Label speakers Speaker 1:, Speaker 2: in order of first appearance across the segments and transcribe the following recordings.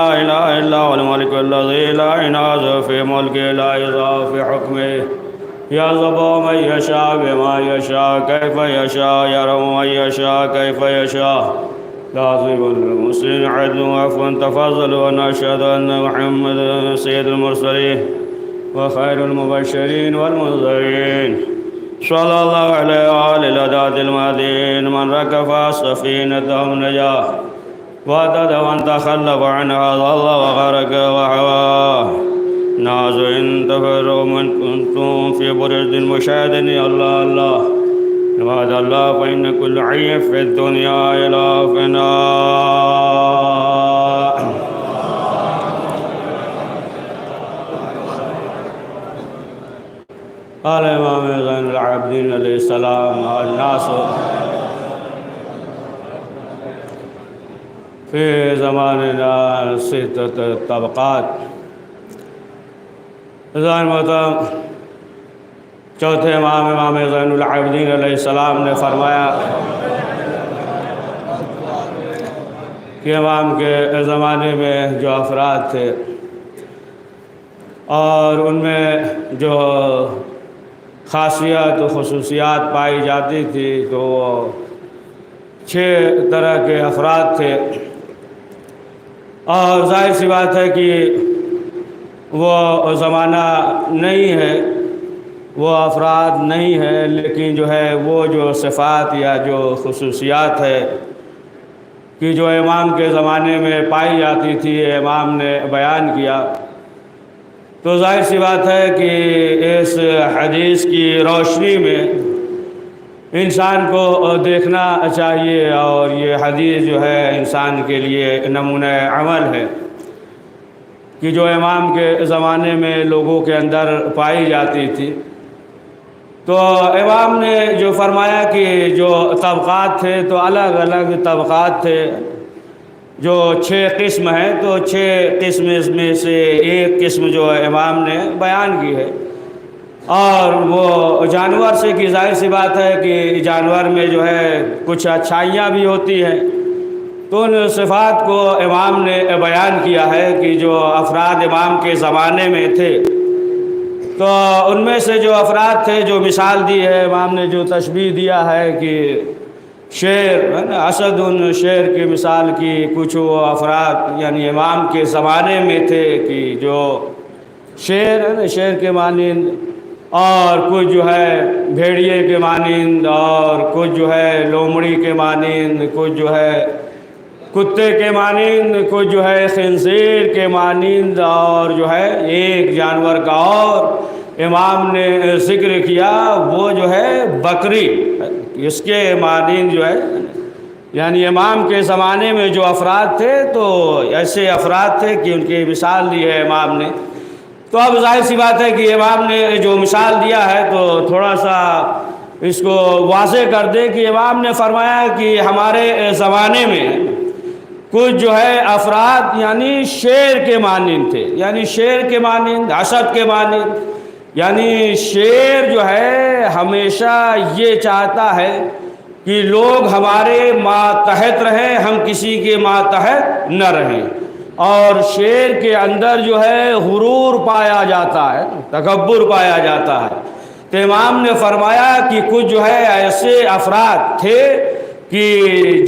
Speaker 1: لا إله إلا هو الملك الذي لا ينازع في ملكه لا يضاع في حكمه يعذب من يشاء بما يشاء كيف يشاء يرحم من يشاء كيف يشاء تعظيم المسلم عدل وعفو تفضل ونشهد أن محمدا سيد المرسلين وخير المبشرين والمنذرين صلى الله عليه وعلى الهداة المهديين من ركب سفينتهم نجاه وعدد وان تخلف عنها ضل وغرق وحواه ناز إن تفروا من كنتم في برد مشاهد الله الله عباد الله فإن كل عيب في الدنيا إلى فناء قال الإمام زين العابدين عليه السلام الناس في زماننا ستة طبقات زین محترم چوتھے امام زین العابدین علیہ السلام نے فرمایا کہ امام کے زمانے میں جو افراد تھے اور ان میں جو خاصیت و خصوصیات پائی جاتی تھی تو وہ 6 طرح کے افراد تھے اور ظاہر سی بات ہے کہ وہ زمانہ نہیں ہے، وہ افراد نہیں ہے، لیکن جو ہے وہ جو صفات یا جو خصوصیات ہے کہ جو امام کے زمانے میں پائی جاتی تھی امام نے بیان کیا۔ تو ظاہر سی بات ہے کہ اس حدیث کی روشنی میں انسان کو دیکھنا چاہیے اور یہ حدیث جو ہے انسان کے لیے نمونہ عمل ہے کہ جو امام کے زمانے میں لوگوں کے اندر پائی جاتی تھی۔ تو امام نے جو فرمایا کہ جو طبقات تھے تو الگ الگ طبقات تھے، جو 6 قسم ہیں تو 6 قسم میں سے ایک قسم جو امام نے بیان کی ہے، اور وہ جانور سے کی ظاہر سی بات ہے کہ جانور میں جو ہے کچھ اچھائیاں بھی ہوتی ہیں، تو ان صفات کو امام نے بیان کیا ہے کہ جو افراد امام کے زمانے میں تھے تو ان میں سے جو افراد تھے جو مثال دی ہے امام نے، جو تشبیہ دیا ہے کہ شیر اسد ان شیر کی مثال کی، کچھ وہ افراد یعنی امام کے زمانے میں تھے کہ جو شیر ہے نا، شیر کے مانند، اور کچھ جو ہے بھیڑیے کے مانند، اور کچھ جو ہے لومڑی کے مانند، کچھ جو ہے کتے کے مانند، کچھ جو ہے خنزیر کے مانند، اور جو ہے ایک جانور کا اور امام نے ذکر کیا وہ جو ہے بکری، اس کے مانند جو ہے یعنی امام کے زمانے میں جو افراد تھے تو ایسے افراد تھے کہ ان کی مثال دی ہے امام نے۔ تو اب ظاہر سی بات ہے کہ امام نے جو مثال دیا ہے تو تھوڑا سا اس کو واضح کر دے کہ امام نے فرمایا کہ ہمارے زمانے میں کچھ جو ہے افراد یعنی شیر کے مانند تھے، یعنی شیر کے مانند، اسد کے مانند، یعنی شیر جو ہے ہمیشہ یہ چاہتا ہے کہ لوگ ہمارے ماتحت رہیں، ہم کسی کے ماتحت نہ رہیں، اور شیر کے اندر جو ہے غرور پایا جاتا ہے، تکبر پایا جاتا ہے۔ تو امام نے فرمایا کہ کچھ جو ہے ایسے افراد تھے کہ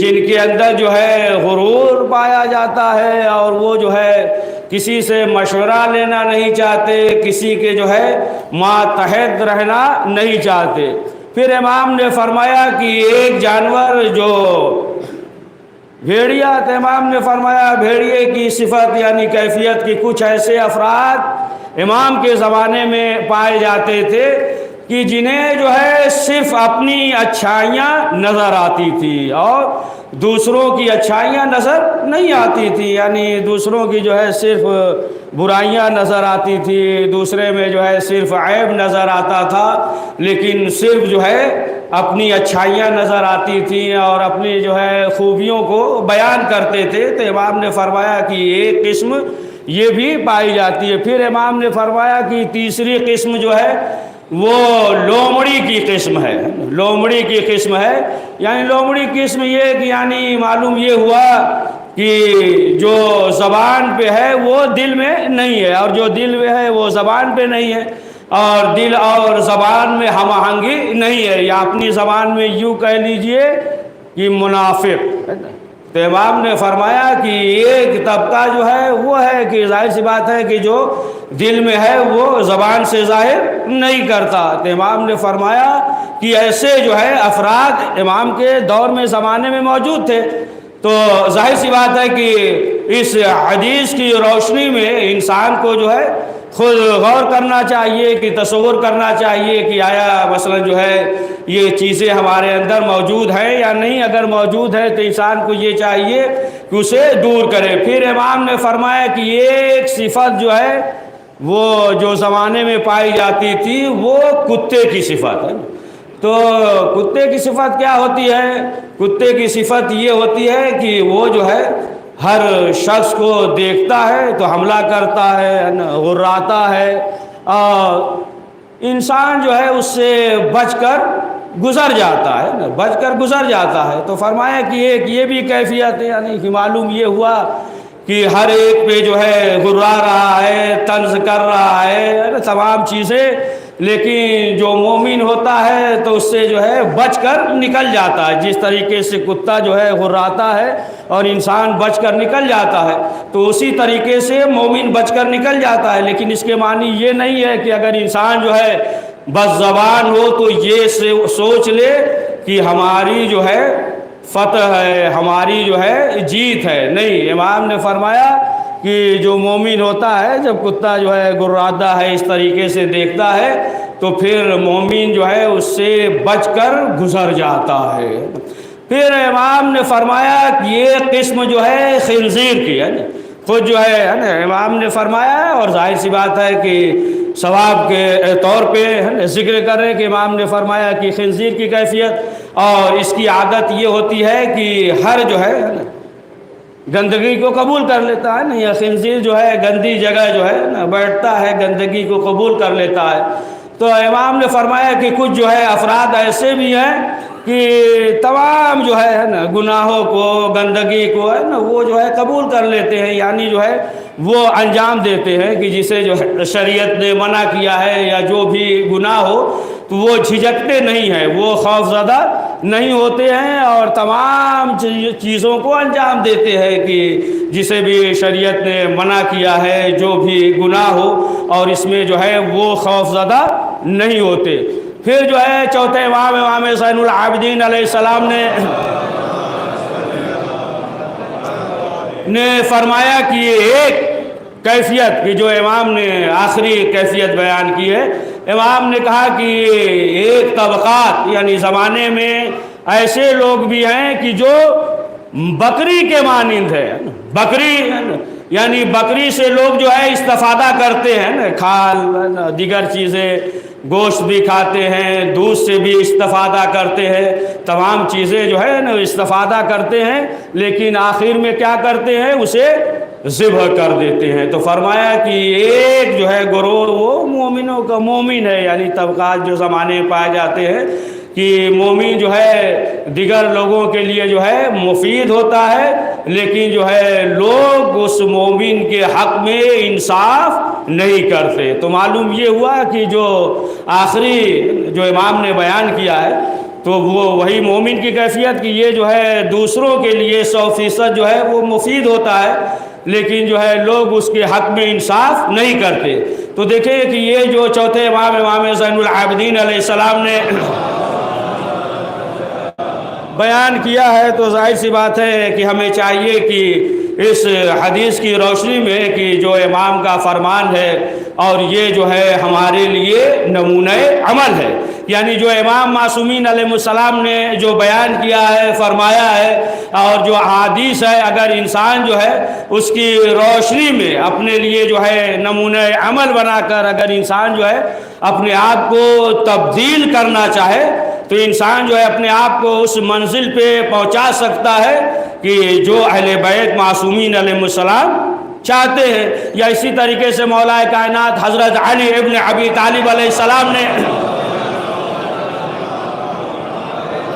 Speaker 1: جن کے اندر جو ہے غرور پایا جاتا ہے، اور وہ جو ہے کسی سے مشورہ لینا نہیں چاہتے، کسی کے جو ہے ماتحت رہنا نہیں چاہتے۔ پھر امام نے فرمایا کہ ایک جانور جو بھیڑیا تھا، امام نے فرمایا بھیڑیے کی صفت یعنی کیفیت کی کچھ ایسے افراد امام کے زمانے میں پائے جاتے تھے کہ جنہیں جو ہے صرف اپنی اچھائیاں نظر آتی تھی اور دوسروں کی اچھائیاں نظر نہیں آتی تھی، یعنی دوسروں کی جو ہے صرف برائیاں نظر آتی تھی، دوسرے میں جو ہے صرف عیب نظر آتا تھا، لیکن صرف جو ہے اپنی اچھائیاں نظر آتی تھیں اور اپنی جو ہے خوبیوں کو بیان کرتے تھے۔ تو امام نے فرمایا کہ ایک قسم یہ بھی پائی جاتی ہے۔ پھر امام نے فرمایا کہ تیسری قسم جو ہے وہ لومڑی کی قسم ہے، لومڑی کی قسم ہے، یعنی لومڑی قسم یہ کہ یعنی معلوم یہ ہوا کہ جو زبان پہ ہے وہ دل میں نہیں ہے، اور جو دل میں ہے وہ زبان پہ نہیں ہے، اور دل اور زبان میں ہم آہنگی نہیں ہے، یا اپنی زبان میں یوں کہہ لیجئے کہ منافق۔ تو امام نے فرمایا کہ ایک طبقہ جو ہے وہ ہے کہ ظاہر سی بات ہے کہ جو دل میں ہے وہ زبان سے ظاہر نہیں کرتا۔ تو امام نے فرمایا کہ ایسے جو ہے افراد امام کے دور میں زمانے میں موجود تھے۔ تو ظاہر سی بات ہے کہ اس حدیث کی روشنی میں انسان کو جو ہے خود غور کرنا چاہیے، کہ تصور کرنا چاہیے کہ آیا مثلا جو ہے یہ چیزیں ہمارے اندر موجود ہیں یا نہیں۔ اگر موجود ہے تو انسان کو یہ چاہیے کہ اسے دور کرے۔ پھر امام نے فرمایا کہ ایک صفت جو ہے وہ جو زمانے میں پائی جاتی تھی وہ کتے کی صفت ہے۔ تو کتے کی صفت کیا ہوتی ہے؟ کتے کی صفت یہ ہوتی ہے کہ وہ جو ہے ہر شخص کو دیکھتا ہے تو حملہ کرتا ہے، غراتا ہے، اور انسان جو ہے اس سے بچ کر گزر جاتا ہے، بچ کر گزر جاتا ہے۔ تو فرمایا کہ ایک یہ بھی کیفیت ہے، یعنی کہ معلوم یہ ہوا کہ ہر ایک پہ جو ہے غرا رہا ہے، طنز کر رہا ہے، تمام چیزیں، لیکن جو مومن ہوتا ہے تو اس سے جو ہے بچ کر نکل جاتا ہے۔ جس طریقے سے کتا جو ہے غراتا ہے اور انسان بچ کر نکل جاتا ہے، تو اسی طریقے سے مومن بچ کر نکل جاتا ہے۔ لیکن اس کے معنی یہ نہیں ہے کہ اگر انسان جو ہے بس زبان ہو تو یہ سوچ لے کہ ہماری جو ہے فتح ہے، ہماری جو ہے جیت ہے۔ نہیں، امام نے فرمایا کہ جو مومن ہوتا ہے جب کتا جو ہے غراتا ہے اس طریقے سے دیکھتا ہے تو پھر مومن جو ہے اس سے بچ کر گزر جاتا ہے۔ پھر امام نے فرمایا کہ یہ قسم جو ہے خنزیر کی ہے، خود جو ہے امام نے فرمایا، اور ظاہر سی بات ہے کہ ثواب کے طور پہ ذکر کر رہے کہ امام نے فرمایا کہ خنزیر کی کیفیت، اور اس کی عادت یہ ہوتی ہے کہ ہر جو ہے گندگی کو قبول کر لیتا ہے نا، یا خنزیر جو ہے گندی جگہ جو ہے نا بیٹھتا ہے، گندگی کو قبول کر لیتا ہے۔ تو امام نے فرمایا کہ کچھ جو ہے افراد ایسے بھی ہیں کہ تمام جو ہے نا گناہوں کو، گندگی کو ہے نا وہ جو ہے قبول کر لیتے ہیں، یعنی جو ہے وہ انجام دیتے ہیں کہ جسے جو شریعت نے منع کیا ہے یا جو بھی گناہ ہو تو وہ جھجکتے نہیں ہیں، وہ خوف زدہ نہیں ہوتے ہیں، اور تمام چیزوں کو انجام دیتے ہیں کہ جسے بھی شریعت نے منع کیا ہے، جو بھی گناہ ہو، اور اس میں جو ہے وہ خوف زدہ نہیں ہوتے۔ پھر جو ہے چوتھے امام زین العابدین علیہ السلام نے فرمایا کہ یہ ایک کیفیت کی جو امام نے آخری کیفیت بیان کی ہے، امام نے کہا کہ ایک طبقات یعنی زمانے میں ایسے لوگ بھی ہیں کہ جو بکری کے مانند ہے، بکری یعنی بکری سے لوگ جو ہے استفادہ کرتے ہیں نا، کھال دیگر چیزیں، گوشت بھی کھاتے ہیں، دودھ سے بھی استفادہ کرتے ہیں، تمام چیزیں جو ہے نا استفادہ کرتے ہیں، لیکن آخر میں کیا کرتے ہیں؟ اسے ذبح کر دیتے ہیں۔ تو فرمایا کہ ایک جو ہے گروہ وہ مومنوں کا مومن ہے، یعنی طبقات جو زمانے میں پائے جاتے ہیں کہ مومن جو ہے دیگر لوگوں کے لیے جو ہے مفید ہوتا ہے، لیکن جو ہے لوگ اس مومن کے حق میں انصاف نہیں کرتے۔ تو معلوم یہ ہوا کہ جو آخری جو امام نے بیان کیا ہے تو وہ وہی مومن کی کیفیت کہ یہ جو ہے دوسروں کے لیے 100% جو ہے وہ مفید ہوتا ہے، لیکن جو ہے لوگ اس کے حق میں انصاف نہیں کرتے۔ تو دیکھیں کہ یہ جو چوتھے امام زین العابدین علیہ السلام نے بیان کیا ہے، تو ظاہر سی بات ہے کہ ہمیں چاہیے کہ اس حدیث کی روشنی میں کہ جو امام کا فرمان ہے اور یہ جو ہے ہمارے لیے نمونہ عمل ہے، یعنی جو امام معصومین علیہ السلام نے جو بیان کیا ہے، فرمایا ہے، اور جو احادیث ہے اگر انسان جو ہے اس کی روشنی میں اپنے لیے جو ہے نمونہ عمل بنا کر اگر انسان جو ہے اپنے آپ کو تبدیل کرنا چاہے تو انسان جو ہے اپنے آپ کو اس منزل پہ پہنچا سکتا ہے کہ جو اہل بیت معصومین علیہ السلام چاہتے ہیں۔ یا اسی طریقے سے مولا کائنات حضرت علی ابن ابی طالب علیہ السلام نے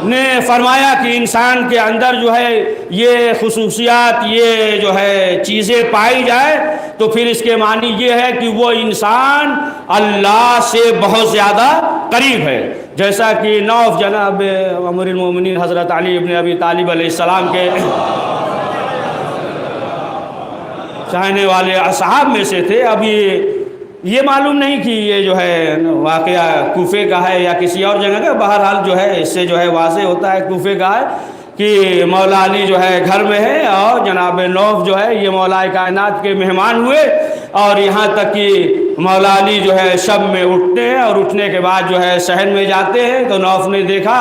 Speaker 1: نے فرمایا کہ انسان کے اندر جو ہے یہ خصوصیات، یہ جو ہے چیزیں پائی جائے تو پھر اس کے معنی یہ ہے کہ وہ انسان اللہ سے بہت زیادہ قریب ہے. جیسا کہ نوف جناب امیر المومنین حضرت علی ابن ابی طالب علیہ السلام کے چاہنے والے اصحاب میں سے تھے. ابھی یہ معلوم نہیں کہ یہ جو ہے واقعہ کوفے کا ہے یا کسی اور جگہ کا، بہرحال جو ہے اس سے جو ہے واضح ہوتا ہے کوفے کا ہے کہ مولا علی جو ہے گھر میں ہے اور جناب نوف جو ہے یہ مولا کائنات کے مہمان ہوئے، اور یہاں تک کہ مولا علی جو ہے شب میں اٹھتے ہیں اور اٹھنے کے بعد جو ہے صحن میں جاتے ہیں تو نوف نے دیکھا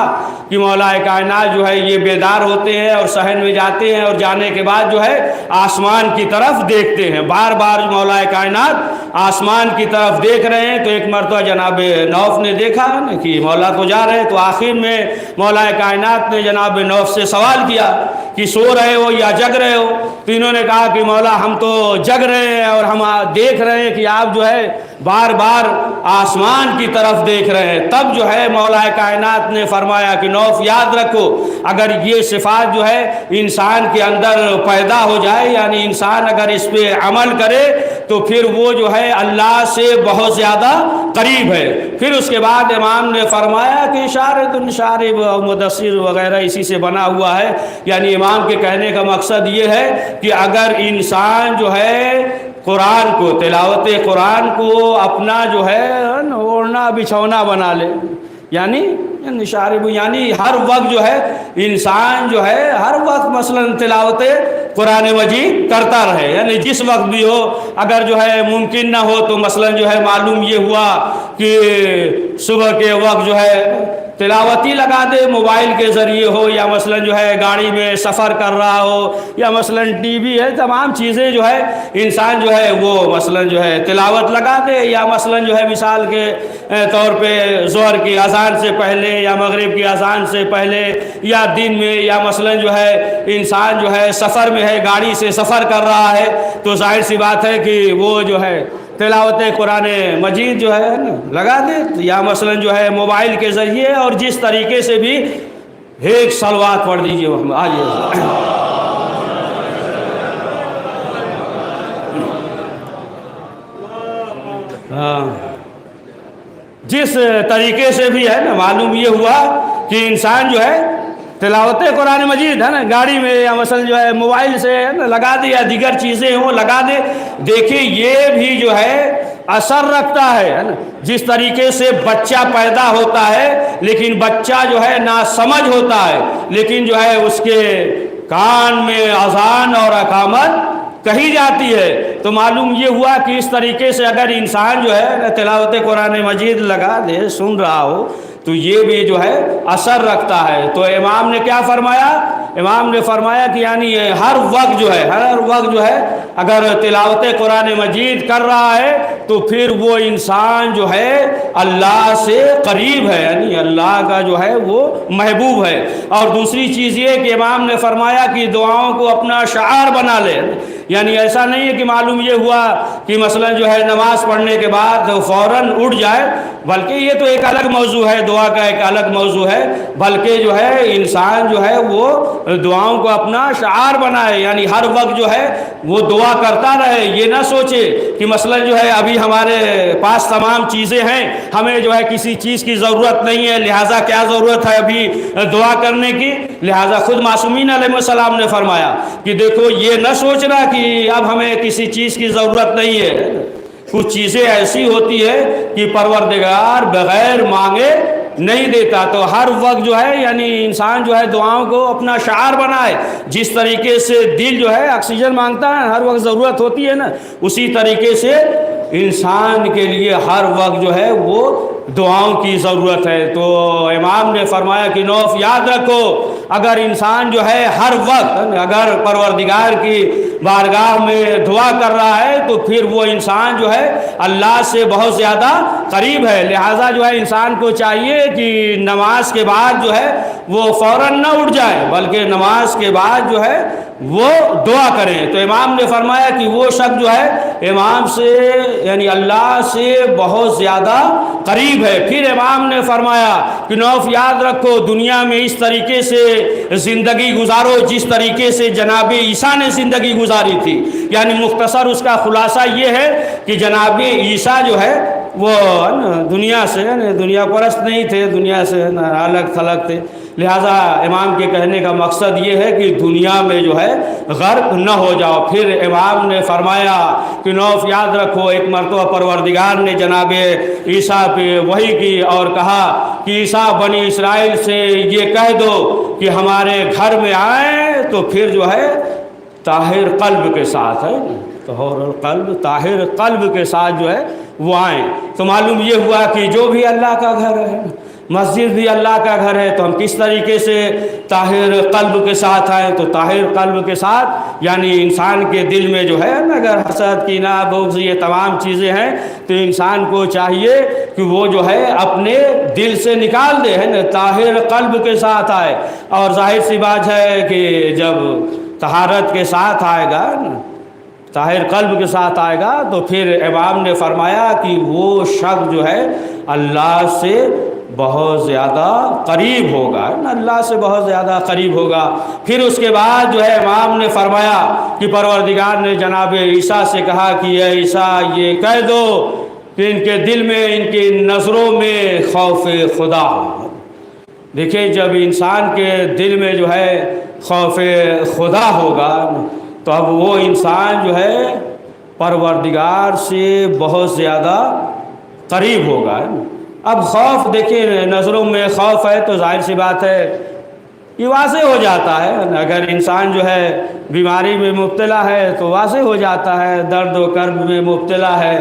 Speaker 1: کہ مولا کائنات جو ہے یہ بیدار ہوتے ہیں اور صحن میں جاتے ہیں، اور جانے کے بعد جو ہے آسمان کی طرف دیکھتے ہیں. بار بار مولا کائنات آسمان کی طرف دیکھ رہے ہیں. تو ایک مرتبہ جناب نوف نے دیکھا کہ مولا تو جا رہے ہیں، تو آخر میں مولا کائنات نے جناب نوف سے سوال کیا کہ سو رہے ہو یا جگ رہے ہو؟ تو انہوں نے کہا کہ مولا ہم تو جگ رہے ہیں اور ہم دیکھ رہے ہیں کہ آپ جو ہے بار بار آسمان کی طرف دیکھ رہے ہیں. تب جو ہے مولا کائنات نے فرمایا کہ نوف یاد رکھو، اگر یہ صفات جو ہے انسان کے اندر پیدا ہو جائے، یعنی انسان اگر اس پہ عمل کرے تو پھر وہ جو ہے اللہ سے بہت زیادہ قریب ہے. پھر اس کے بعد امام نے فرمایا کہ شارد شارب مدثر وغیرہ اسی سے بنا ہوا ہے. یعنی امام کے کہنے کا مقصد یہ ہے کہ اگر انسان جو ہے قرآن کو، تلاوت قرآن کو اپنا جو ہے اوڑھنا بچھونا بنا لے، یعنی شارب یعنی ہر وقت جو ہے انسان جو ہے ہر وقت مثلا تلاوت قرآن مجید کرتا رہے، یعنی جس وقت بھی ہو. اگر جو ہے ممکن نہ ہو تو مثلا جو ہے معلوم یہ ہوا کہ صبح کے وقت جو ہے تلاوتی لگا دے، موبائل کے ذریعے ہو، یا مثلا جو ہے گاڑی میں سفر کر رہا ہو، یا مثلا ٹی وی ہے، تمام چیزیں جو ہے انسان جو ہے وہ مثلا جو ہے تلاوت لگا دے. یا مثلا جو ہے مثال کے طور پہ ظہر کی اذان سے پہلے یا مغرب کی اذان سے پہلے یا دن میں، یا مثلا جو ہے انسان جو ہے سفر میں ہے، گاڑی سے سفر کر رہا ہے، تو ظاہر سی بات ہے کہ وہ جو ہے تلاوت قرآن مجید جو ہے لگا دے. یا مثلا جو ہے موبائل کے ذریعے اور جس طریقے سے بھی ایک صلوات پڑھ دیجیے. جس طریقے سے بھی ہے نا، معلوم یہ ہوا کہ انسان جو ہے تلاوت قرآن مجید ہے نا گاڑی میں یا مثلا جو ہے موبائل سے لگا دے، یا دیگر چیزیں ہوں لگا دے. دیکھیں یہ بھی جو ہے اثر رکھتا ہے نا. جس طریقے سے بچہ پیدا ہوتا ہے لیکن بچہ جو ہے ناسمجھ ہوتا ہے، لیکن جو ہے اس کے کان میں اذان اور اقامت کہی جاتی ہے، تو معلوم یہ ہوا کہ اس طریقے سے اگر انسان جو ہے تلاوت قرآن مجید لگا دے، سن رہا ہو، تو یہ بھی جو ہے اثر رکھتا ہے. تو امام نے کیا فرمایا؟ امام نے فرمایا کہ یعنی ہر وقت جو ہے اگر تلاوت قرآن مجید کر رہا ہے تو پھر وہ انسان جو ہے اللہ سے قریب ہے، یعنی اللہ کا جو ہے وہ محبوب ہے. اور دوسری چیز یہ کہ امام نے فرمایا کہ دعاؤں کو اپنا شعار بنا لے. یعنی ایسا نہیں ہے کہ معلوم یہ ہوا کہ مثلا جو ہے نماز پڑھنے کے بعد فوراً اٹھ جائے، بلکہ یہ تو ایک الگ موضوع ہے، دعا کا ایک الگ موضوع ہے. بلکہ جو ہے انسان جو ہے وہ دعاؤں کو اپنا شعار بنائے، یعنی ہر وقت جو ہے وہ دعا کرتا رہے. یہ نہ سوچے کہ مثلا جو ہے ابھی ہمارے پاس تمام چیزیں ہیں، ہمیں جو ہے کسی چیز کی ضرورت نہیں ہے، لہٰذا کیا ضرورت ہے ابھی دعا کرنے کی. لہٰذا خود معصومین علیہ السلام نے فرمایا کہ دیکھو یہ نہ سوچنا کہ اب ہمیں کسی چیز کی ضرورت نہیں ہے. کچھ چیزیں ایسی ہوتی ہے کہ پروردگار بغیر مانگے نہیں دیتا. تو ہر وقت جو ہے یعنی انسان جو ہے دعاؤں کو اپنا شعار بنائے. جس طریقے سے دل جو ہے آکسیجن مانگتا ہے، ہر وقت ضرورت ہوتی ہے نا، اسی طریقے سے انسان کے لیے ہر وقت جو ہے وہ دعاؤں کی ضرورت ہے. تو امام نے فرمایا کہ نوف یاد رکھو، اگر انسان جو ہے ہر وقت اگر پروردگار کی بارگاہ میں دعا کر رہا ہے تو پھر وہ انسان جو ہے اللہ سے بہت زیادہ قریب ہے۔ لہٰذا جو ہے انسان کو چاہیے کہ نماز کے بعد جو ہے وہ فوراً نہ اٹھ جائے، بلکہ نماز کے بعد جو ہے وہ دعا کریں۔ تو امام نے فرمایا کہ وہ شخص جو ہے امام سے یعنی اللہ سے بہت زیادہ قریب ہے۔ پھر امام نے فرمایا کہ نوف یاد رکھو دنیا میں اس طریقے سے زندگی گزارو جس طریقے سے جناب عیسیٰ نے زندگی گزاری تھی۔ یعنی مختصر اس کا خلاصہ یہ ہے کہ جناب عیسیٰ جو ہے وہ دنیا سے دنیا پرست نہیں تھے، دنیا سے الگ تھلگ تھے۔ لہٰذا امام کے کہنے کا مقصد یہ ہے کہ دنیا میں جو ہے غرق نہ ہو جاؤ۔ پھر امام نے فرمایا کہ نوف یاد رکھو ایک مرتبہ پروردگار نے جناب عیسیٰ پہ وحی کی اور کہا کہ عیسیٰ بنی اسرائیل سے یہ کہہ دو کہ ہمارے گھر میں آئیں تو پھر جو ہے طاہر قلب کے ساتھ ہے، طہور القلب طاہر قلب کے ساتھ جو ہے وہ آئیں۔ تو معلوم یہ ہوا کہ جو بھی اللہ کا گھر ہے، مسجد بھی اللہ کا گھر ہے، تو ہم کس طریقے سے طاہر قلب کے ساتھ آئیں؟ تو طاہر قلب کے ساتھ یعنی انسان کے دل میں جو ہے اگر حسد کینہ بغض یہ تمام چیزیں ہیں تو انسان کو چاہیے کہ وہ جو ہے اپنے دل سے نکال دے، ہے نا، طاہر قلب کے ساتھ آئے۔ اور ظاہر سی بات ہے کہ جب طہارت کے ساتھ آئے گا، طاہر قلب کے ساتھ آئے گا، تو پھر امام نے فرمایا کہ وہ شخص جو ہے اللہ سے بہت زیادہ قریب ہوگا، اللہ سے بہت زیادہ قریب ہوگا۔ پھر اس کے بعد جو ہے امام نے فرمایا کہ پروردگار نے جناب عیسیٰ سے کہا کہ اے عیسیٰ یہ کہہ دو کہ ان کے دل میں ان کی نظروں میں خوف خدا ہو۔ دیکھیں جب انسان کے دل میں جو ہے خوف خدا ہوگا تو اب وہ انسان جو ہے پروردگار سے بہت زیادہ قریب ہوگا۔ اب خوف دیکھیں نظروں میں خوف ہے تو ظاہر سی بات ہے یہ واضح ہو جاتا ہے۔ اگر انسان جو ہے بیماری میں مبتلا ہے تو واضح ہو جاتا ہے، درد و کرب میں مبتلا ہے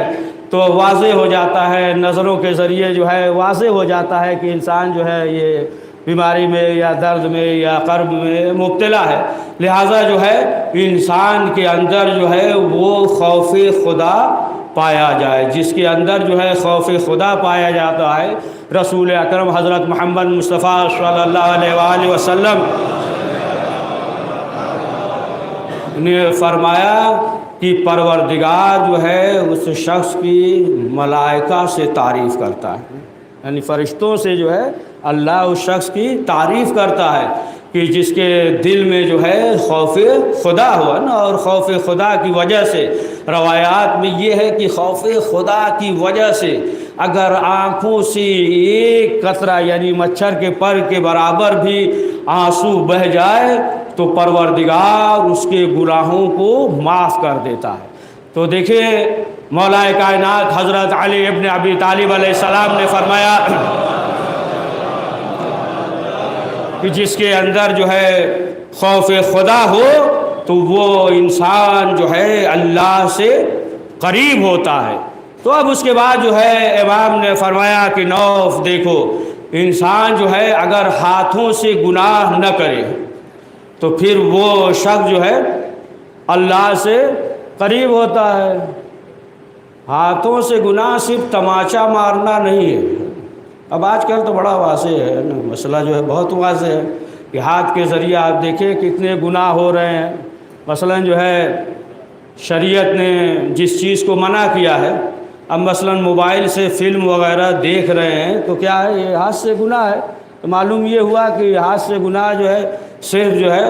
Speaker 1: تو واضح ہو جاتا ہے، نظروں کے ذریعے جو ہے واضح ہو جاتا ہے کہ انسان جو ہے یہ بیماری میں یا درد میں یا کرب میں مبتلا ہے۔ لہٰذا جو ہے انسان کے اندر جو ہے وہ خوف خدا پایا جائے، جس کے اندر جو ہے خوف خدا پایا جاتا ہے۔ رسول اکرم حضرت محمد مصطفیٰ صلی اللہ علیہ وآلہ وسلم نے فرمایا کہ پروردگار جو ہے اس شخص کی ملائکہ سے تعریف کرتا ہے، یعنی فرشتوں سے جو ہے اللہ اس شخص کی تعریف کرتا ہے کہ جس کے دل میں جو ہے خوف خدا ہوا نا۔ اور خوف خدا کی وجہ سے روایات میں یہ ہے کہ خوف خدا کی وجہ سے اگر آنکھوں سے ایک قطرہ یعنی مچھر کے پر کے برابر بھی آنسو بہہ جائے تو پروردگار اس کے گناہوں کو معاف کر دیتا ہے۔ تو دیکھیں مولا کائنات حضرت علی ابن ابی طالب علیہ السلام نے فرمایا کہ جس کے اندر جو ہے خوف خدا ہو تو وہ انسان جو ہے اللہ سے قریب ہوتا ہے۔ تو اب اس کے بعد جو ہے امام نے فرمایا کہ نوف دیکھو انسان جو ہے اگر ہاتھوں سے گناہ نہ کرے تو پھر وہ شخص جو ہے اللہ سے قریب ہوتا ہے۔ ہاتھوں سے گناہ صرف تماچا مارنا نہیں ہے۔ اب آج کل تو بڑا واضح ہے نا، مسئلہ جو ہے بہت واضح ہے کہ ہاتھ کے ذریعے آپ دیکھیں کتنے گناہ ہو رہے ہیں۔ مثلاً جو ہے شریعت نے جس چیز کو منع کیا ہے، اب مثلاً موبائل سے فلم وغیرہ دیکھ رہے ہیں تو کیا ہے یہ ہاتھ سے گناہ ہے۔ تو معلوم یہ ہوا کہ ہاتھ سے گناہ جو ہے صرف جو ہے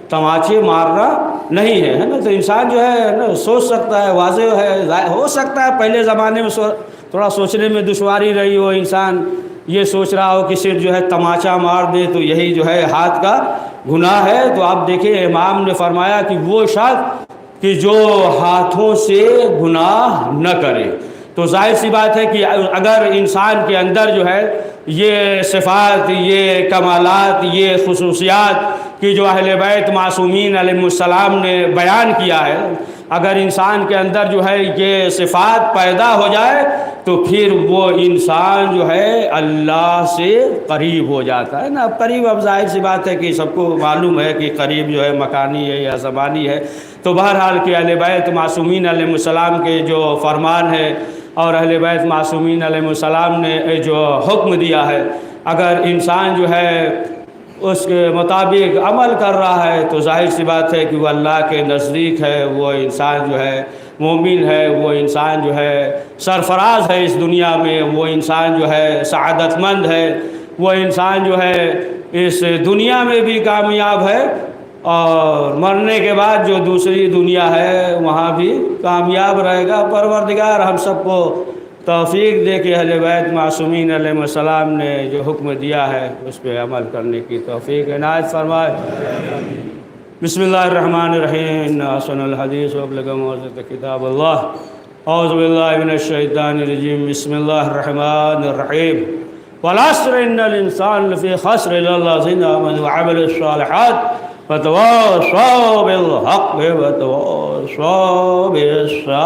Speaker 1: تماچے مارنا نہیں ہے نا۔ تو انسان جو ہے نا سوچ سکتا ہے، واضح ہے، ہو سکتا ہے پہلے زمانے میں تھوڑا سوچنے میں دشواری رہی ہو، انسان یہ سوچ رہا ہو کہ صرف جو ہے تماچا مار دے تو یہی جو ہے ہاتھ کا گناہ ہے۔ تو آپ دیکھیں امام نے فرمایا کہ وہ شخص کہ جو ہاتھوں سے گناہ نہ کرے، تو ظاہر سی بات ہے کہ اگر انسان کے اندر جو ہے یہ صفات، یہ کمالات، یہ خصوصیات کہ جو اہل بیت معصومین علیہ السلام نے بیان کیا ہے، اگر انسان کے اندر جو ہے یہ صفات پیدا ہو جائے تو پھر وہ انسان جو ہے اللہ سے قریب ہو جاتا ہے نا. اب قریب، اب ظاہر سی بات ہے کہ سب کو معلوم ہے کہ قریب جو ہے مکانی ہے یا زمانی ہے. تو بہرحال کہ اہل بیت معصومین علیہ السلام کے جو فرمان ہے اور اہل بیت معصومین علیہ السلام نے جو حکم دیا ہے، اگر انسان جو ہے اس کے مطابق عمل کر رہا ہے تو ظاہر سی بات ہے کہ وہ اللہ کے نزدیک ہے، وہ انسان جو ہے مومن ہے، وہ انسان جو ہے سرفراز ہے اس دنیا میں، وہ انسان جو ہے سعادت مند ہے، وہ انسان جو ہے اس دنیا میں بھی کامیاب ہے اور مرنے کے بعد جو دوسری دنیا ہے وہاں بھی کامیاب رہے گا. پروردگار ہم سب کو توفیق دے کہ اہل بیت معصومین علیہ السلام نے جو حکم دیا ہے اس پہ عمل کرنے کی توفیق عنایت فرمائے. بسم اللہ الرحمن الرحیم. احسن الحدیث وابلغ موعظۃ کتاب اللہ. اعوذ باللہ من الشیطان الرجیم. بسم اللہ الرحمن الرحیم. والعصر ان الانسان لفی خسر الا الذین آمنوا وعملوا الصالحات وتواصوا بالحق وتواصوا بالصبر.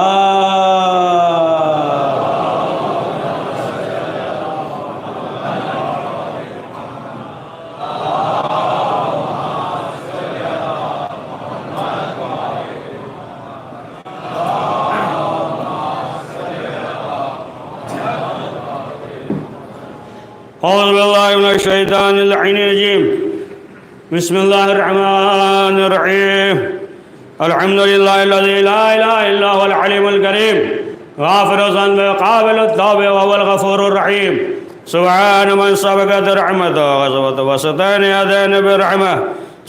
Speaker 1: اعوذ باللہ من الشیطان اللعین الرجیم. بسم اللہ الرحمن الرحیم. الحمد للہ الذی لا الہ الا هو العلیم الکریم غافر الذنب قابل التوب وهو الغفور الرحیم. سبحان من سبقت رحمته وغزوت وسطین یدین برحمه.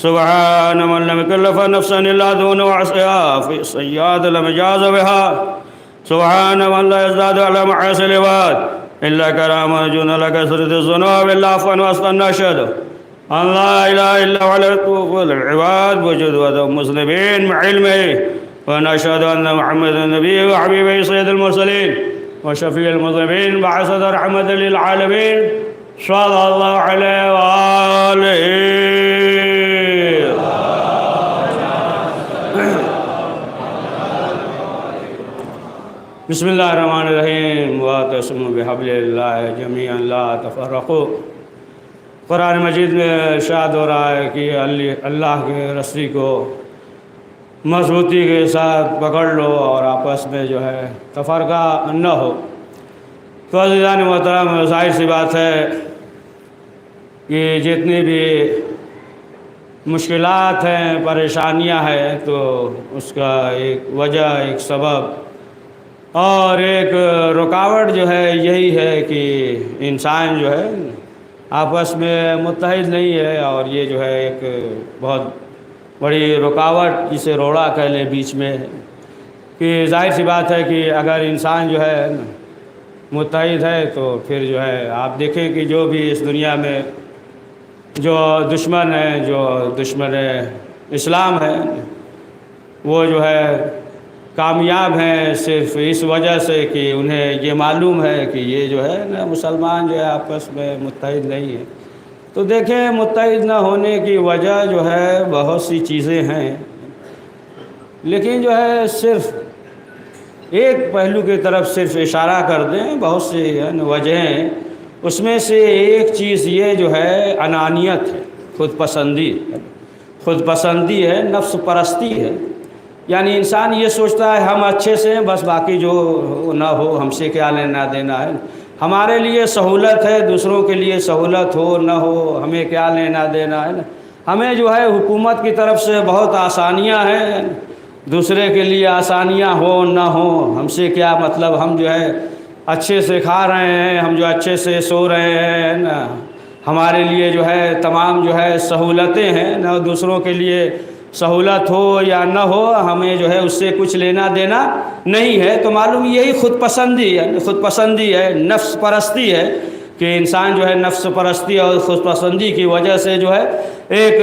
Speaker 1: سبحان من لم يكلف نفسا الا دون وعصيها في السيئات لم يجاز بها. سبحان من لا يزداد على معاصي العباد إلا كرامة جون لكثرة الذنوب إلا عفوا واسطا. نشهد أن لا إله إلا هو على الوقوف العباد وجود مسلمين مع علمه. ونشهد أن محمدا النبي وحبيبه سيد المرسلين وشفيع المذنبين بعثة رحمة للعالمين صلى الله عليه وآله. بسم اللہ الرحمن الرحیم. واعتصموا بحبل اللہ جمیعا لا تفرقوا. قرآن مجید میں ارشاد ہو رہا ہے کہ اللہ کے رسی کو مضبوطی کے ساتھ پکڑ لو اور آپس میں جو ہے تفرقہ نہ ہو. تو عزیزان محترم، ظاہر سی بات ہے کہ جتنی بھی مشکلات ہیں، پریشانیاں ہیں، تو اس کا ایک وجہ، ایک سبب اور ایک رکاوٹ جو ہے یہی ہے کہ انسان جو ہے آپس میں متحد نہیں ہے. اور یہ جو ہے ایک بہت بڑی رکاوٹ، جسے روڑا کہہ لے، بیچ میں کہ ظاہر سی بات ہے کہ اگر انسان جو ہے متحد ہے تو پھر جو ہے آپ دیکھیں کہ جو بھی اس دنیا میں جو دشمن ہیں، جو دشمن اسلام ہے، وہ جو ہے کامیاب ہیں صرف اس وجہ سے کہ انہیں یہ معلوم ہے کہ یہ جو ہے نا مسلمان جو ہے آپس میں متحد نہیں ہے. تو دیکھیں، متحد نہ ہونے کی وجہ جو ہے بہت سی چیزیں ہیں، لیکن جو ہے صرف ایک پہلو کی طرف صرف اشارہ کر دیں. بہت سی وجہیں، اس میں سے ایک چیز یہ جو ہے انانیت ہے، خود پسندی ہے، نفس پرستی ہے. یعنی انسان یہ سوچتا ہے ہم اچھے سے ہیں، بس باقی جو نہ ہو ہم سے کیا لینا دینا ہے. ہمارے لیے سہولت ہے، دوسروں کے لیے سہولت ہو نہ ہو ہمیں کیا لینا دینا ہے. ہمیں جو ہے حکومت کی طرف سے بہت آسانیاں ہیں، دوسرے کے لیے آسانیاں ہو نہ ہو ہم سے کیا مطلب. ہم جو ہے اچھے سے کھا رہے ہیں، ہم جو اچھے سے سو رہے ہیں نا، ہمارے لیے جو ہے تمام جو ہے سہولتیں ہیں نا. دوسروں کے لیے سہولت ہو یا نہ ہو ہمیں جو ہے اس سے کچھ لینا دینا نہیں ہے. تو معلوم یہی خود پسندی ہے، نفس پرستی ہے کہ انسان جو ہے نفس پرستی اور خود پسندی کی وجہ سے جو ہے ایک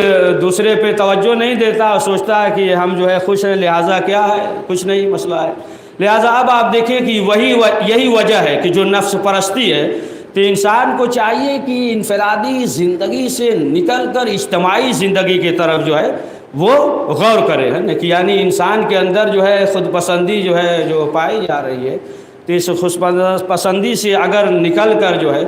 Speaker 1: دوسرے پہ توجہ نہیں دیتا اور سوچتا ہے کہ ہم جو ہے خوش ہیں، لہٰذا کیا ہے، کچھ نہیں مسئلہ ہے. لہٰذا اب آپ دیکھیں کہ یہی وجہ ہے کہ جو نفس پرستی ہے، تو انسان کو چاہیے کہ انفرادی زندگی سے نکل کر اجتماعی زندگی کی طرف جو ہے وہ غور کرے، ہے نا، کہ یعنی انسان کے اندر جو ہے خود پسندی جو ہے جو پائی جا رہی ہے، تو اس خود پسندی سے اگر نکل کر جو ہے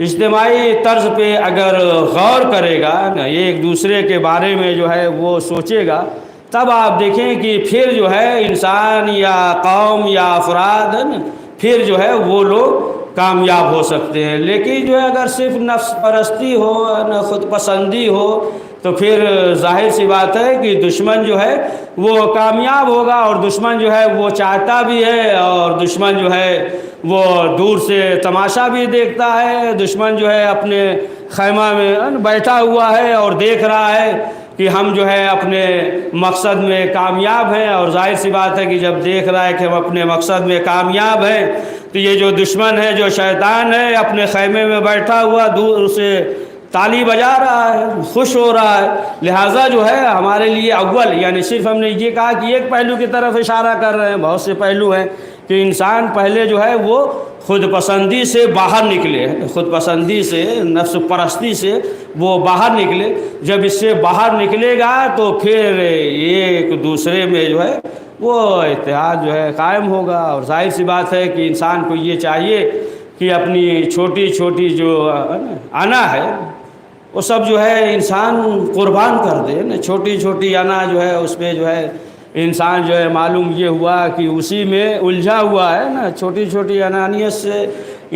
Speaker 1: اجتماعی طرز پہ اگر غور کرے گا نا، ایک دوسرے کے بارے میں جو ہے وہ سوچے گا، تب آپ دیکھیں کہ پھر جو ہے انسان یا قوم یا افراد، ہے نا، پھر جو ہے وہ لوگ کامیاب ہو سکتے ہیں۔ لیکن جو ہے اگر صرف نفس پرستی ہو، نہ خود پسندی ہو، تو پھر ظاہر سی بات ہے کہ دشمن جو ہے وہ کامیاب ہوگا، اور دشمن جو ہے وہ چاہتا بھی ہے، اور دشمن جو ہے وہ دور سے تماشا بھی دیکھتا ہے، دشمن جو ہے اپنے خیمہ میں بیٹھا ہوا ہے اور دیکھ رہا ہے کہ ہم جو ہے اپنے مقصد میں کامیاب ہیں، اور ظاہر سی بات ہے کہ جب دیکھ رہا ہے کہ ہم اپنے مقصد میں کامیاب ہیں، تو یہ جو دشمن ہے، جو شیطان ہے، اپنے خیمے میں بیٹھا ہوا دور سے تالی بجا رہا ہے، خوش ہو رہا ہے۔ لہٰذا جو ہے ہمارے لیے اول، یعنی صرف ہم نے یہ کہا کہ ایک پہلو کی طرف اشارہ کر رہے ہیں، بہت سے پہلو ہیں، کہ انسان پہلے جو ہے وہ خود پسندی سے باہر نکلے، خود پسندی سے، نفس پرستی سے وہ باہر نکلے۔ جب اس سے باہر نکلے گا تو پھر ایک دوسرے میں جو ہے وہ اتحاد جو ہے قائم ہوگا، اور ظاہر سی بات ہے کہ انسان کو یہ چاہیے کہ اپنی چھوٹی چھوٹی جو انا ہے وہ سب جو ہے انسان قربان کر دے نا، چھوٹی چھوٹی انا جو ہے اس پہ جو ہے انسان جو ہے معلوم یہ ہوا کہ اسی میں الجھا ہوا ہے نا، چھوٹی چھوٹی انانیت سے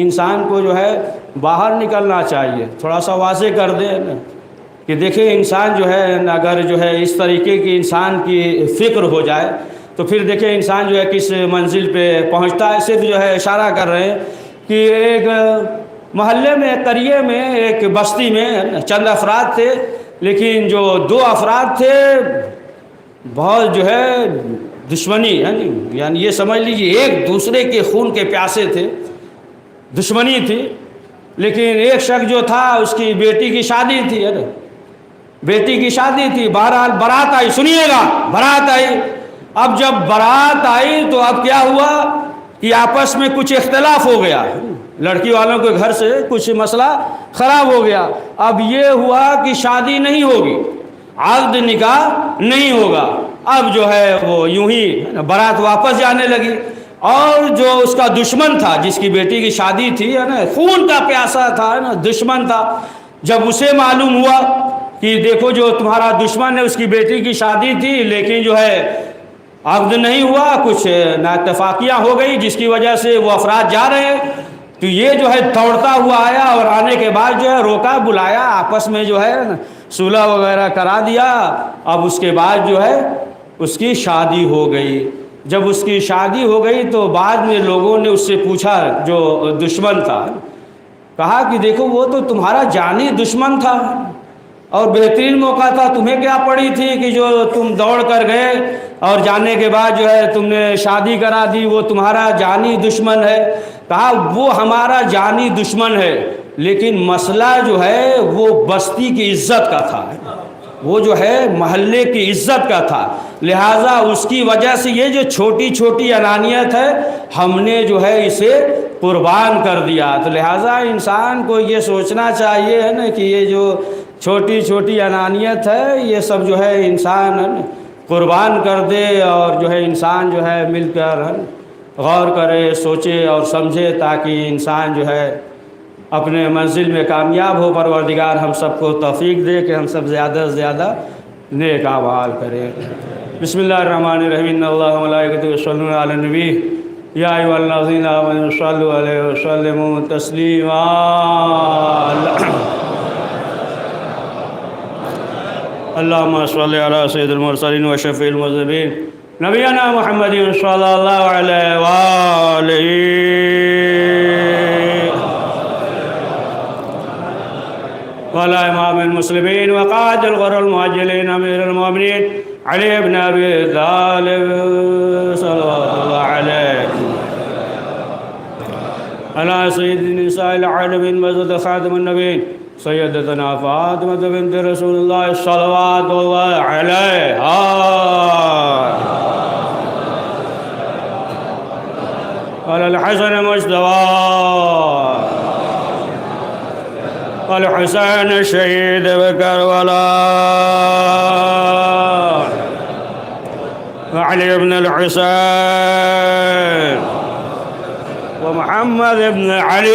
Speaker 1: انسان کو جو ہے باہر نکلنا چاہیے، تھوڑا سا واضح کر دے نا کہ دیکھیں انسان جو ہے اگر جو ہے اس طریقے کی انسان کی فکر ہو جائے تو پھر دیکھیں انسان جو ہے کس منزل پہ پہنچتا ہے۔ صرف جو ہے اشارہ کر رہے ہیں کہ ایک محلے میں، ایک قریے میں، ایک بستی میں چند افراد تھے، لیکن جو دو افراد تھے بہت جو ہے دشمنی، یعنی یہ سمجھ لیجیے ایک دوسرے کے خون کے پیاسے تھے، دشمنی تھی۔ لیکن ایک شخص جو تھا اس کی بیٹی کی شادی تھی، بیٹی کی شادی تھی، بہرحال بارات آئی، سنیے گا، بارات آئی۔ اب جب بارات آئی تو اب کیا ہوا کہ آپس میں کچھ اختلاف ہو گیا، لڑکی والوں کے گھر سے کچھ مسئلہ خراب ہو گیا۔ اب یہ ہوا کہ شادی نہیں ہوگی، عقد نکاح نہیں ہوگا، اب جو ہے وہ یوں ہی بارات واپس جانے لگی، اور جو اس کا دشمن تھا، جس کی بیٹی کی شادی تھی، ہے نا، خون کا پیاسا تھا، ہے نا، دشمن تھا، جب اسے معلوم ہوا کہ دیکھو جو تمہارا دشمن ہے اس کی بیٹی کی شادی تھی لیکن جو ہے عقد نہیں ہوا، کچھ نااتفاقیاں ہو گئی جس کی وجہ سے وہ افراد جا رہے ہیں، تو یہ جو ہے دوڑتا ہوا آیا، اور آنے کے بعد جو ہے روکا، بلایا، آپس میں جو ہے صلح وغیرہ کرا دیا۔ اب اس کے بعد جو ہے اس کی شادی ہو گئی۔ جب اس کی شادی ہو گئی تو بعد میں لوگوں نے اس سے پوچھا، جو دشمن تھا، کہا کہ دیکھو وہ تو تمہارا جانی دشمن تھا، اور بہترین موقع تھا، تمہیں کیا پڑی تھی کہ جو تم دوڑ کر گئے اور جانے کے بعد جو ہے تم نے شادی کرا دی، وہ تمہارا جانی دشمن ہے۔ کہا وہ ہمارا جانی دشمن ہے، لیکن مسئلہ جو ہے وہ بستی کی عزت کا تھا، وہ جو ہے محلے کی عزت کا تھا، لہٰذا اس کی وجہ سے یہ جو چھوٹی چھوٹی انانیت ہے ہم نے جو ہے اسے قربان کر دیا۔ تو لہٰذا انسان کو یہ سوچنا چاہیے ہے نا کہ یہ جو چھوٹی چھوٹی انانیت ہے یہ سب جو ہے انسان قربان کر دے، اور جو ہے انسان جو ہے مل کر غور کرے، سوچے اور سمجھے، تاکہ انسان جو ہے اپنے منزل میں کامیاب ہو۔ پروردگار ہم سب کو توفیق دے کہ ہم سب زیادہ سے زیادہ نیک اعمال کریں۔ بسم اللہ الرحمن الرحیم، ان اللہ و ملائکتہ یصلون علی النبی یا ایھا الذین آمنوا صلوا علیہ وسلموا تسلیما۔ اللہم صل علی سید المرسلین و شفیع المذنبین نبینا محمد صلی اللہ علیہ وآلہ وعلی امام المسلمین وقائد الغر المہاجرین امیر المؤمنین علی بن ابی طالب صلوات اللہ علیہ، علی سید نساء العالمین وزد خاتم النبیین سیدتنا فاطمہ بنت رسول اللہ صلوات اللہ علیہ، علی الحسن مجتبی والحسین شہید بکربلا، وعلي بن الحسين ومحمد بن علي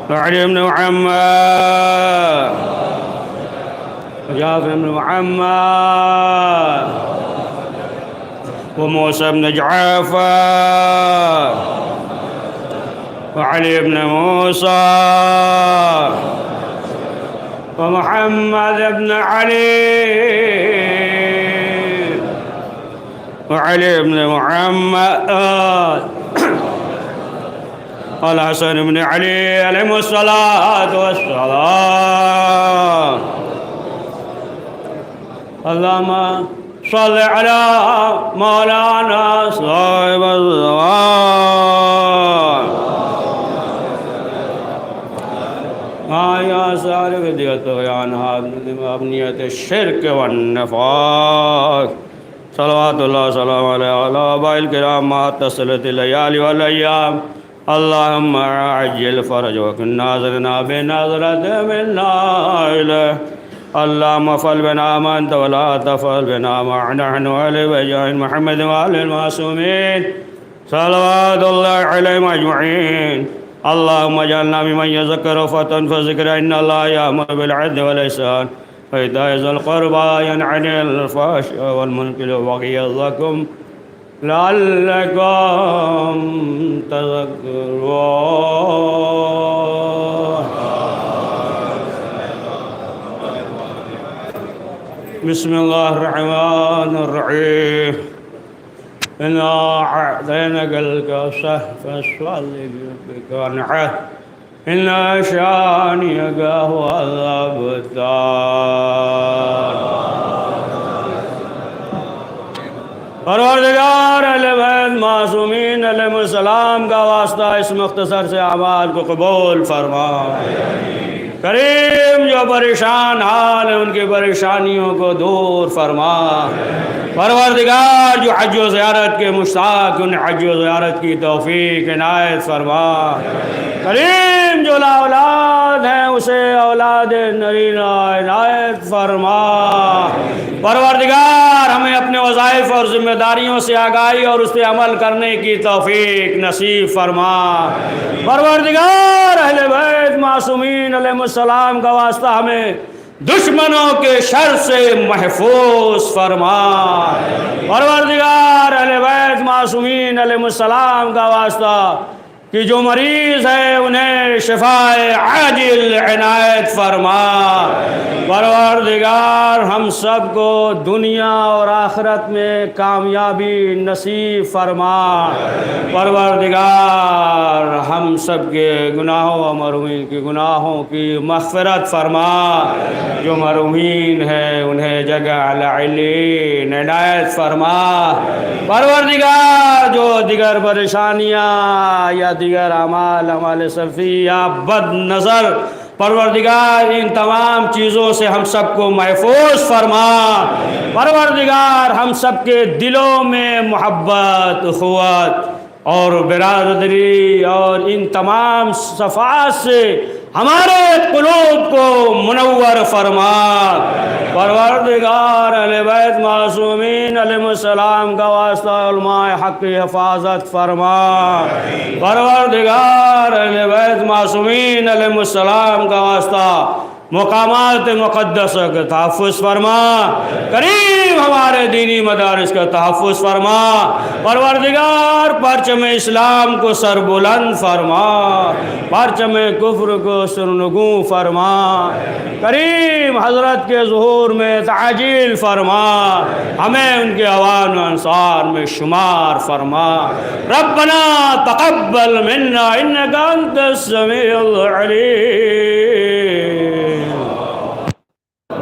Speaker 1: وعلي بن محمد وجعفر بن محمد وموسى بن جعفر وعلي بن موسى ومحمد بن علي وعلي بن محمد والحسن بن علي عليهم الصلاة والسلام. اللهم صل على مولانا صاحب الزمان يا سالك دية الطغيان أبنية الشرك والنفاق صلوات الله وسلامه عليه وعلى آبائه الكرام ما اتصلت الليالي والأيام. اللهم عجل فرج وكن ناظرنا بنظرة منا إليه. اللهم فعل بنا ما أنت ولا تفعل بنا ما نحن عليه بجاه محمد وآل المعصومين صلوات الله عليهم أجمعين. اللهم اجعلنا ممن يذكر فتنفع ذكر. إن الله يأمر بالعدل والإحسان وإيتاء ذي القربى ينهى عن الفحشاء والمنكر والبغي يعظكم لعلكم تذكرون. بسم الله الرحمن الرحيم. إنا أعطيناك الكوثر فاصل لربك وانحر إن شانئك هو الأبتر. پروردگار اہل بیت معصومین علیہ السلام کا واسطہ اس مختصر سے اعمال کو قبول فرما. کریم جو پریشان حال ہیں ان کی پریشانیوں کو دور فرما. پروردگار جو حج و زیارت کے مشتاق ان حج و زیارت کی توفیق عنایت فرما. کریم جو لا اولاد ہیں اسے اولاد نرینہ عنایت فرما. پروردگار ہمیں اپنے وظائف اور ذمہ داریوں سے آگاہی اور اس پہ عمل کرنے کی توفیق نصیب فرما. پروردگار اہل بیت معصومین علیہ السلام کا واسطہ ہمیں دشمنوں کے شر سے محفوظ فرما. پروردگار اہل بیت معصومین علیہ السلام کا واسطہ کہ جو مریض ہے انہیں شفائے عاجل عنایت فرما. پروردگار ہم سب کو دنیا اور آخرت میں کامیابی نصیب فرما. پروردگار ہم سب کے گناہوں و مرحومین کے گناہوں کی مغفرت فرما. جو مرحومین ہیں انہیں جگہ العلین عنایت فرما. پروردگار جو دیگر پریشانیاں یا دیگر اعمال سلفی یا بد نظر پروردگار ان تمام چیزوں سے ہم سب کو محفوظ فرما. پروردگار ہم سب کے دلوں میں محبت اخوت اور برادری اور ان تمام صفات سے ہمارے قلوب کو منور فرما. پروردگار اہل بیت معصومین علیہ السلام کا واسطہ علماء حق کی حفاظت فرما. پروردگار اہل بیت معصومین علیہ السلام کا واسطہ مقامات مقدسہ کا تحفظ فرما. کریم ہمارے دینی مدارس کا تحفظ فرما. پروردگار پرچم اسلام کو سر بلند فرما. پرچم کفر کو سرنگوں فرما. کریم حضرت کے ظہور میں تعجیل فرما. ہمیں ان کے عوان و انصار میں شمار فرما. ربنا تقبل منا انک انت السمیع العلیم.